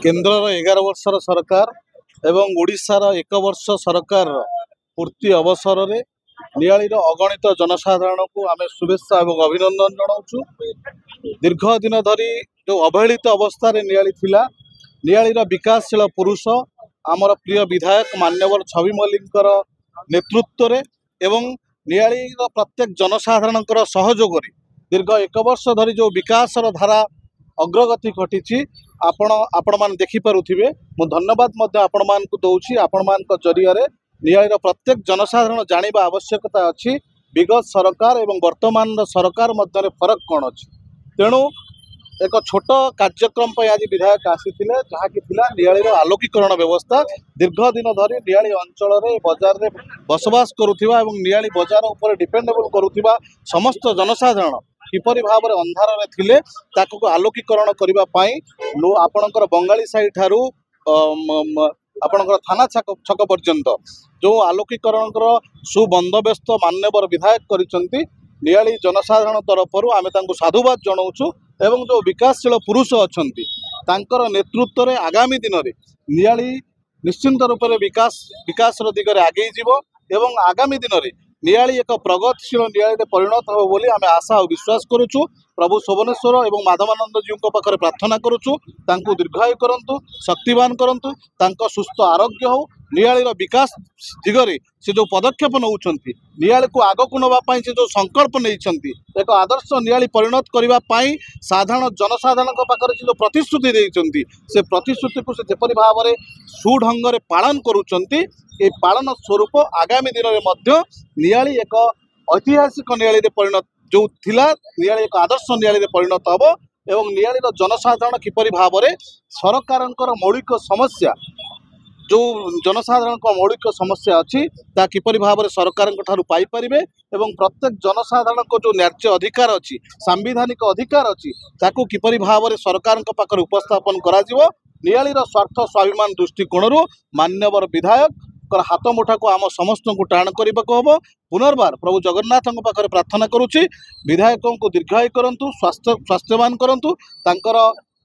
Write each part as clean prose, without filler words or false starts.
केन्द्र 11 वर्षर सरकार एवं ओडिशार 1 वर्ष सरकार पूर्ति अवसर में नियालीर अगणित जनसाधारण को आम शुभेच्छा और अभिनंदन जनाऊँ। दीर्घ दिन धरी जो अवहेलित अवस्था नियाली थिला, नियालीर विकासशील पुरुष आमर प्रिय विधायक मान्यवर छवि मल्लिकर नेतृत्व रे एवं नियालीर प्रत्येक जनसाधारण सहयोग दीर्घ 1 वर्ष धरी जो विकासर धारा अग्रगति घटी आपण मान देखिपे। मु धन्यवाद आपण मान को दौची। आपण मान जरिया नियालीर प्रत्येक जनसाधारण जानिबा आवश्यकता अच्छी विगत सरकार एवं वर्तमान सरकार मध्य फरक कौन अच्छी। तेणु एक छोट कार्यक्रम पर आज विधायक आसीथिले जहाँकि नियालीर आलोकीकरण व्यवस्था। दीर्घ दिन धरी नियाली अंचल बजार में बसवास करुथिबा एवं नियाली बजार उपर डिपेंडेबल करुथिबा समस्त जनसाधारण किपरि भाव में अंधार में थिले ताकू आलोकीकरण करबा पई आपणकर बंगाली साई ठारू आपणकर थाना छक पर्यंत जो आलोकीकरण सुबंदोबस्त मान्यवर विधायक करिसंती। नियाली जनसाधारण तरफ आम साधुवाद जनाऊँ एवं जो विकासशील पुरुष अच्छी तांकर नेतृत्व में आगामी दिन में नियाली निश्चिंत रूप से विकास दिगरे आगे जीव एवं आगामी दिन में नियाली एक प्रगतिशील नियाली परिणत हो बोली आम आशा और विश्वास करुचु। प्रभु शोभनेश्वर एवं माधवानंद जी पाखे प्रार्थना करुचु, तांकु दीर्घायु करंतु, शक्तिवान करंतु, तांको सुस्थ आरोग्य हो। नियालीर विकास दिगरे से जो पदक्षेप नौकरी नियाली को आगक नापी से जो संकल्प नहीं एक आदर्श नियाली परिणत करने साधारण जनसाधारण पाखे जो प्रतिश्रुति देते से प्रतिश्रुति को जपरी भाव में सुढंग पालन करुँच। पालन स्वरूप आगामी दिन में नियाली एक ऐतिहासिक नियाली परिणत जो थिला नियाली एक आदर्श नियाली परिणत हम एवं नियालीर जनसाधारण किपरि भाव में सरकार मौलिक समस्या जो जनसाधारण मौलिक समस्या अच्छी ता किपरि भाव में सरकार पाई परिबे एवं प्रत्येक जनसाधारण को जो न्याय्य अधिकार अच्छी सांविधानिक अधिकार अच्छी ताकू किपरि भाव में सरकार पाखे उपस्थापन करा जिवो। नियालीर स्वार्थ स्वाभिमान दृष्टिकोण मान्यवर विधायक हाथ मुठा को आम समस्त को टाण करने को हम। पुनर्बार प्रभु जगन्नाथ पाखे प्रार्थना करुच्ची विधायकों को दीर्घायु करंतु, स्वास्थ्यवान करंतु, तांकर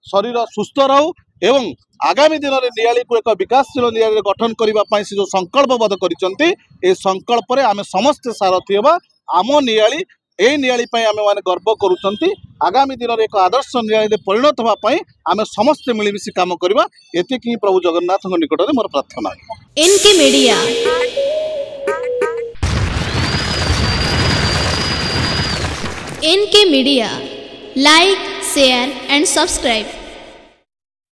शरीर सुस्थ रहू एवं आगामी दिन में नियाली को एक विकासशील नियाली गठन करने से जो संकल्पबद्ध कर संकल्प आम समस्ते सारथी होगा। आम नियाली यही नियाली आम मैंने गर्व करुँच। आगामी दिन में एक आदर्श नियाली परिणत होगापाई आम समस्ते मिलमिशि काम करवा एतिकी प्रभु जगन्नाथ निकट में मोर प्रार्थना। NK media like share and subscribe.